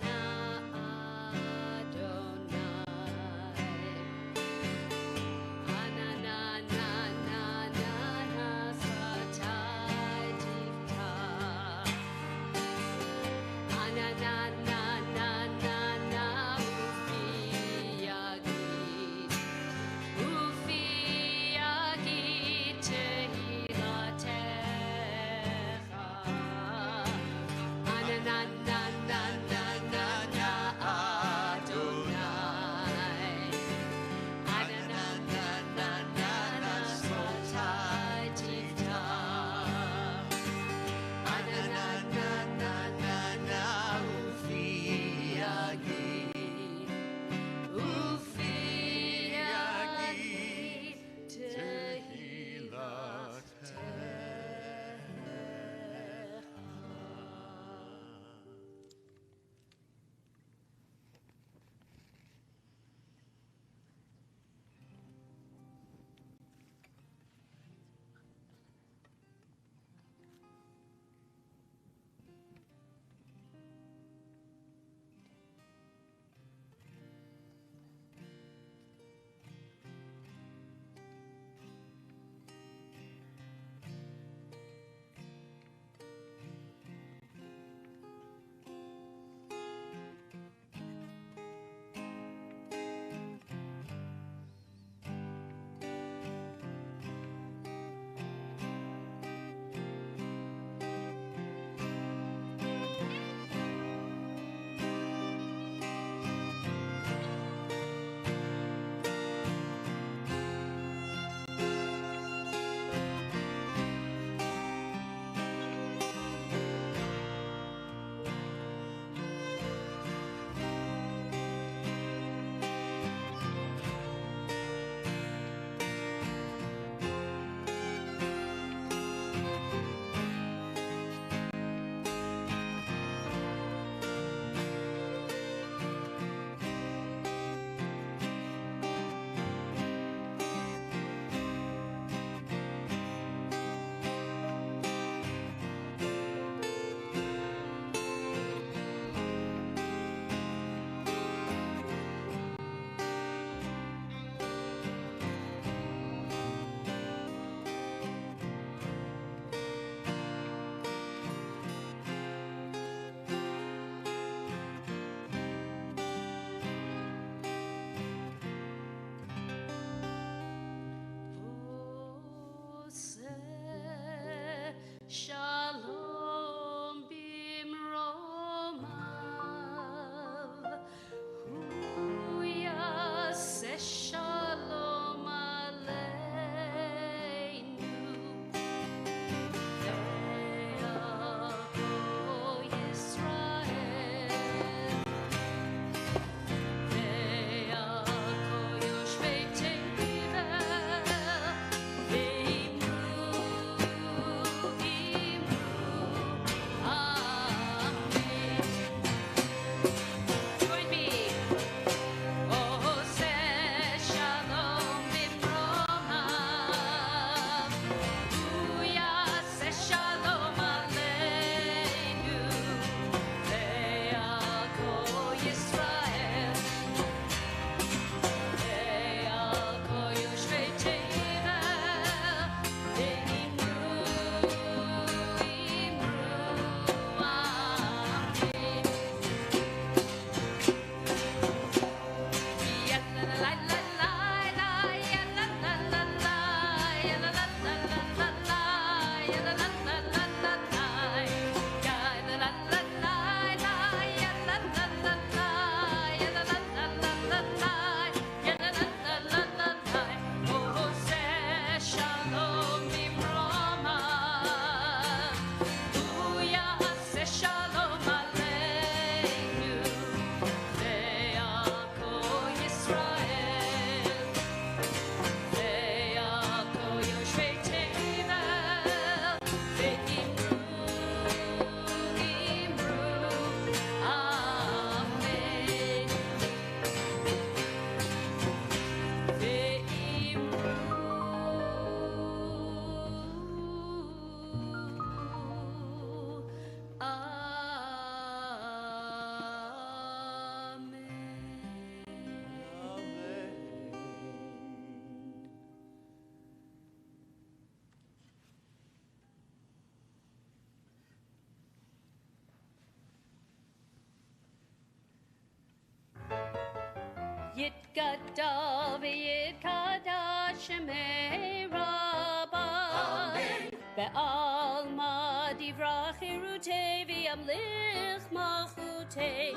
יתגדל ויתקדש שמי רבה. אמן. בעלמא דברה חירותי וימליך מלכותי.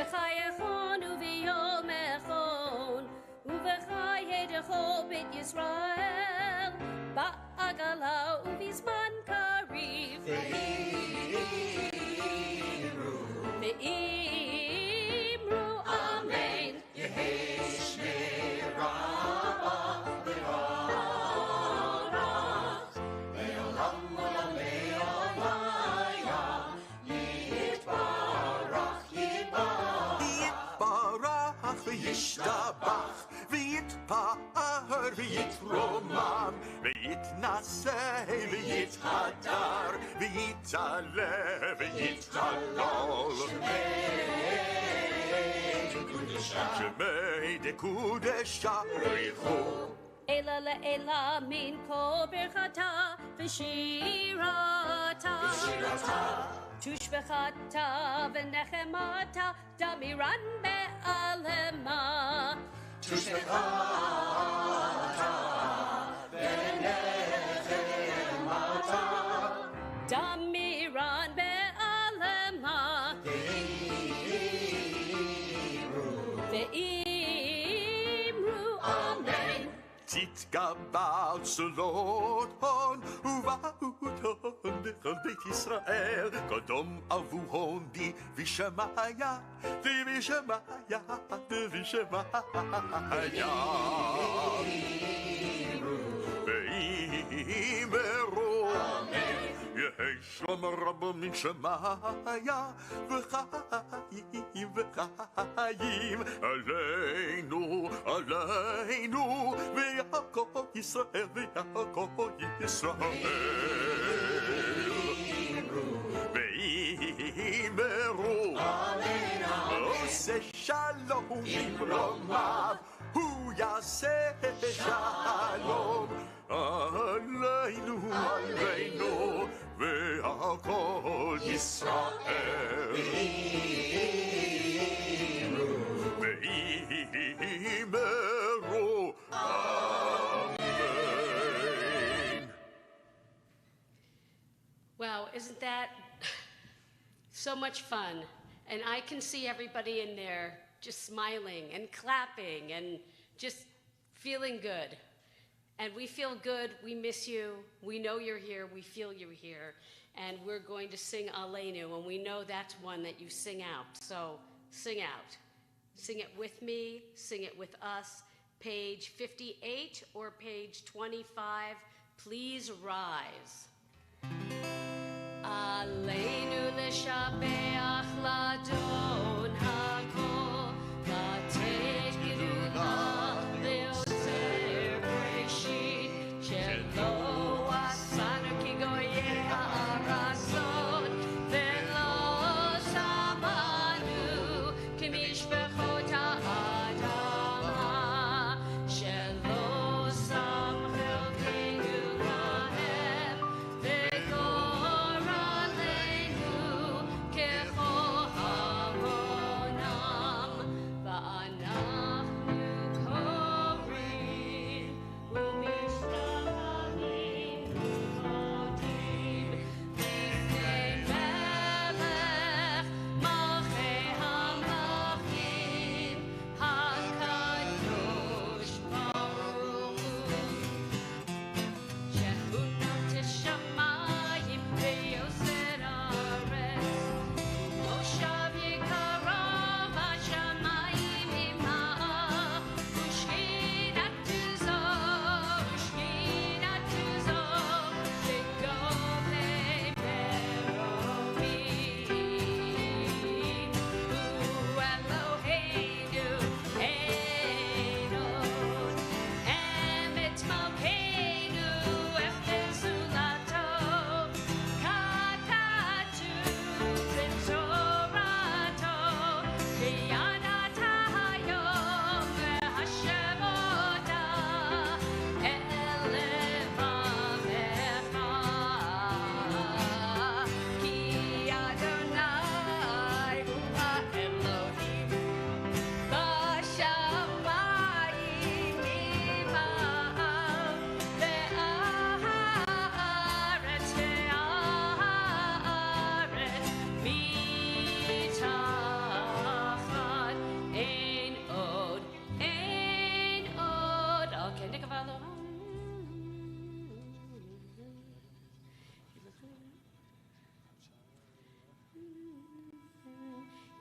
בחייכון וביום אחרון ובחיי דכל בית ישראל. בעגלה ובזמן קריב. ואמרו אמן. יהי שמי רבה לברך לעולם עולמי עוליה. יתברך יתברך וישתבח ויתפאר ויתרומם ויתנשא ויתהדר ויתעלה ויתהלל. שמי דקודשה בריחו אלא לאלה מן כל ברכתה ושירתה. תושבחתה ונחמתה דמירן בעלמה. תושבחתה ונחמתה דמירן בעלמה. ואמרו אמן. תתגבר צלות הון ובאות הון בכל בית ישראל. קדום אבוהון די ושמיה די ושמיה די ושמיה. ואמרו יהי שלום רב מן שמיה וחיים וחיים עלינו עלינו ויעקב ישראל ויעקב ישראל. ואמרו עושה שלום במרומיו הוא יעשה שלום עלינו עלינו והכל ישראל. ואמרו אמן. Wow, isn't that so much fun? And I can see everybody in there just smiling and clapping and just feeling good. And we feel good, we miss you, we know you're here, we feel you're here, and we're going to sing Aleinu, and we know that's one that you sing out. So sing out. Sing it with me, sing it with us. Page 58 or page 25, please rise. Aleinu l'shabeach ladon hakol, latech gedula leoser breshit, shelo asanu ki goyeh ha'arason, velo samanu kimishpechot ha'adama, shelo samchel kenu lahem, vekor aleinu kechol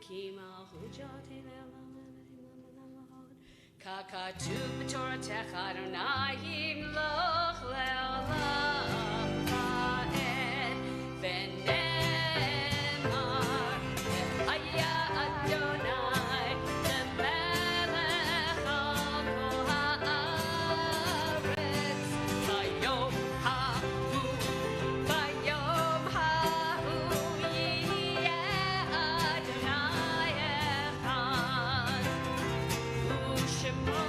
Kima hujati Kakatu b'Torah tech Adonai loch le'olam va'ed v'nemar Hayah Adonai le'melech al kol ha'aretz vayom ha'hu yiyeh Adonai echad Ushemo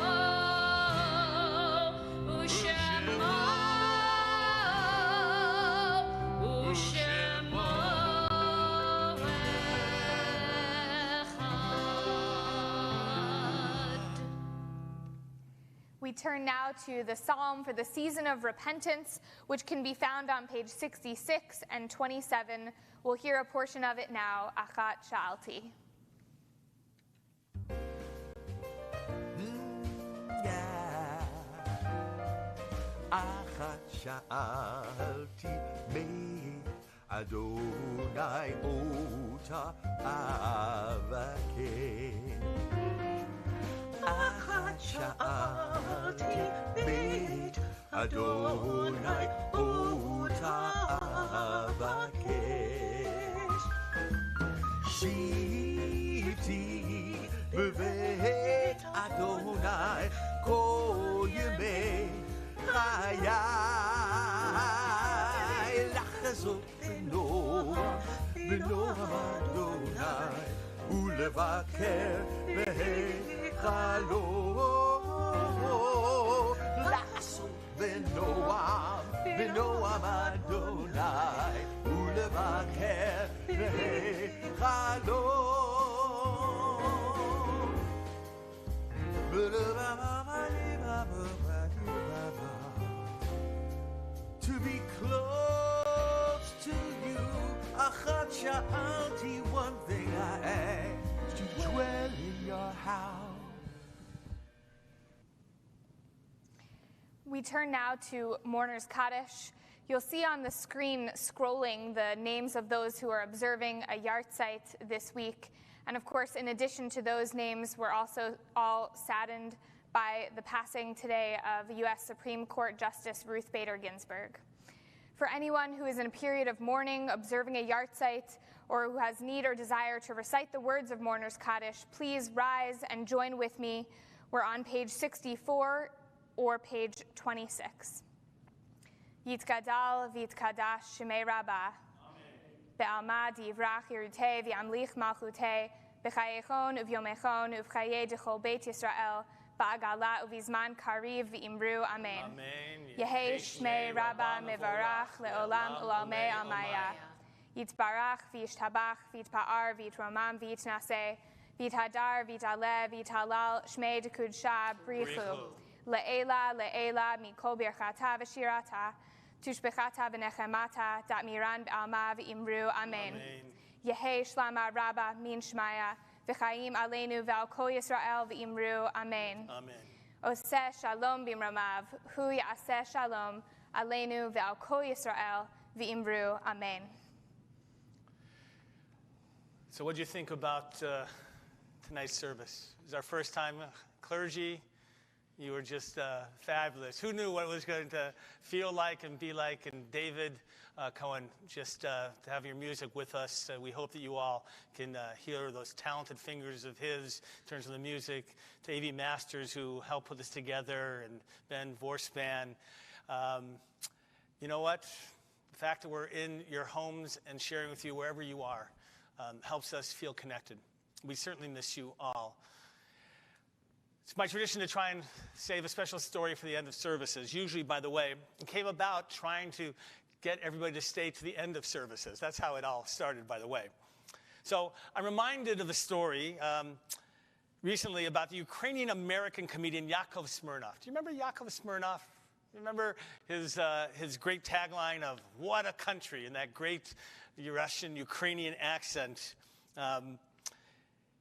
We turn now to the Psalm for the Season of Repentance, which can be found on page 66 and 27. We'll hear a portion of it now. Achat Sha'alti. Achat sha'alti me Adonai ota avake. Achat sha'alti me Adonai ota avake. Shivti b'veit Adonai kol yemei Hayai lachazot b'noam Adonai ulevaker b'heichalo lachazot b'noam Adonai ulevaker b'heichalo to be close to you, Achat sha'alti, one thing I ask, to dwell in your house. We turn now to Mourner's Kaddish. You'll see on the screen scrolling the names of those who are observing a yahrzeit this week. And of course, in addition to those names, we're also all saddened by the passing today of U.S. Supreme Court Justice Ruth Bader Ginsburg. For anyone who is in a period of mourning, observing a yahrzeit, or who has need or desire to recite the words of Mourner's Kaddish, please rise and join with me. We're on page 64 or page 26. Yitgadal v'yitkadash shemei Rabbah. Be'alma divrach yirutei v'yamlich malchutei b'chayechon uvyomechon uv'chayei d'chol Beit Yisrael ba'agala uvizman kariv v'imru Amen. Yehei shmei Rabbah mevarach le'olam u'lalmei almaya. Yitbarach v'yishtabach v'yitpa'ar v'yitromam v'yitnaseh v'yithadar v'yitaleh v'yitalal shmei d'kudsha brichu. Le'ela le'ela mikol birchata v'shirata tushbechata v'nechemata da'miran b'alma v'imru Amen. Yehei shlama Rabbah min shmaya v'chaim aleinu v'al kol Yisrael v'imru Amen. Oseh shalom b'imramav hu ya'aseh shalom aleinu v'al kol Yisrael v'imru Amen. So what do you think about tonight's service? It was our first time clergy. You were just fabulous. Who knew what it was going to feel like and be like? And David Cohen, just to have your music with us. We hope that you all can hear those talented fingers of his in terms of the music. To A.V. Masters, who helped put this together, and Ben Vorspan. You know what? The fact that we're in your homes and sharing with you wherever you are helps us feel connected. We certainly miss you all. It's my tradition to try and save a special story for the end of services. Usually, by the way, it came about trying to get everybody to stay to the end of services. That's how it all started, by the way. So I'm reminded of a story recently about the Ukrainian-American comedian Yakov Smirnoff. Do you remember Yakov Smirnoff? You remember his great tagline of "What a country" in that great Russian-Ukrainian accent.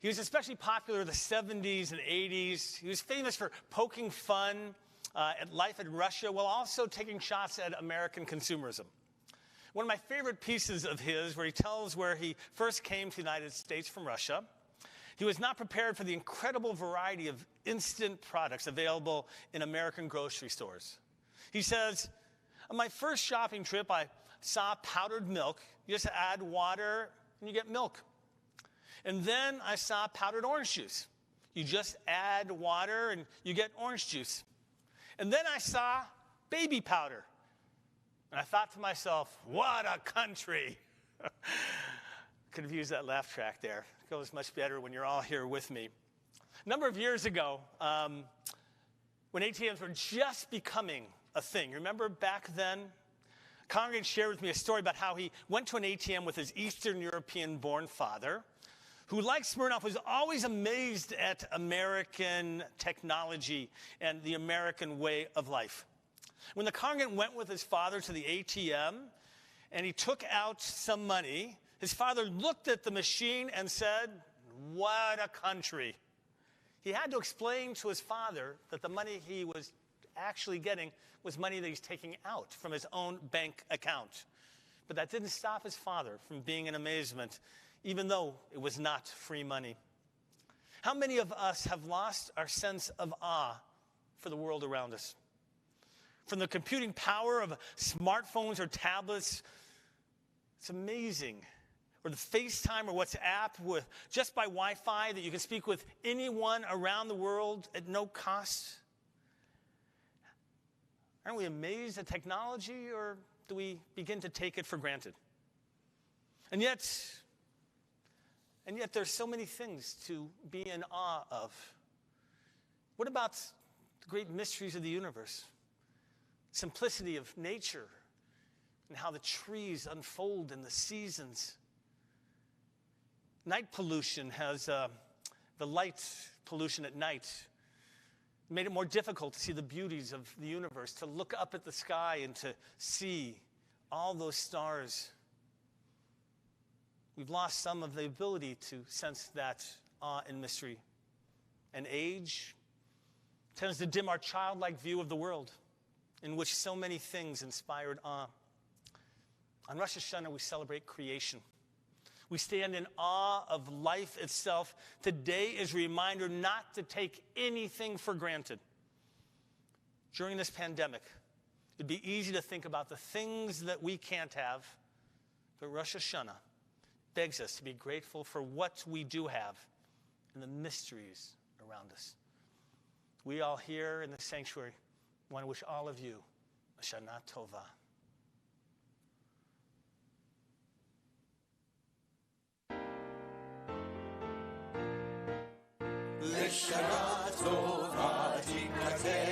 He was especially popular in the 70s and 80s. He was famous for poking fun at life in Russia while also taking shots at American consumerism. One of my favorite pieces of his, where he tells where he first came to the United States from Russia, He was not prepared for the incredible variety of instant products available in American grocery stores. He says, on my first shopping trip, I saw powdered milk. You just add water and you get milk. And then I saw powdered orange juice. You just add water and you get orange juice. And then I saw baby powder. And I thought to myself, what a country. Could have used that laugh track there. It goes much better when you're all here with me. A number of years ago, when ATMs were just becoming a thing, remember back then? A congregant shared with me a story about how he went to an ATM with his Eastern European-born father, who, like Smirnoff, was always amazed at American technology and the American way of life. When the congregant went with his father to the ATM and he took out some money, his father looked at the machine and said, what a country. He had to explain to his father that the money he was actually getting was money that he's taking out from his own bank account. But that didn't stop his father from being in amazement, even though it was not free money. How many of us have lost our sense of awe for the world around us? From the computing power of smartphones or tablets, it's amazing. Or the FaceTime or WhatsApp with just by Wi-Fi that you can speak with anyone around the world at no cost. Aren't we amazed at technology, or do we begin to take it for granted? And yet there's so many things to be in awe of. What about the great mysteries of the universe? Simplicity of nature and how the trees unfold in the seasons. Night pollution has the light pollution at night made it more difficult to see the beauties of the universe, to look up at the sky and to see all those stars. We've lost some of the ability to sense that awe and mystery. And age tends to dim our childlike view of the world, in which so many things inspired awe. On Rosh Hashanah, we celebrate creation. We stand in awe of life itself. Today is a reminder not to take anything for granted. During this pandemic, it'd be easy to think about the things that we can't have, but Rosh Hashanah begs us to be grateful for what we do have and the mysteries around us. We all here in the sanctuary want to wish all of you a Shana Tova. לשנה טובה תקצר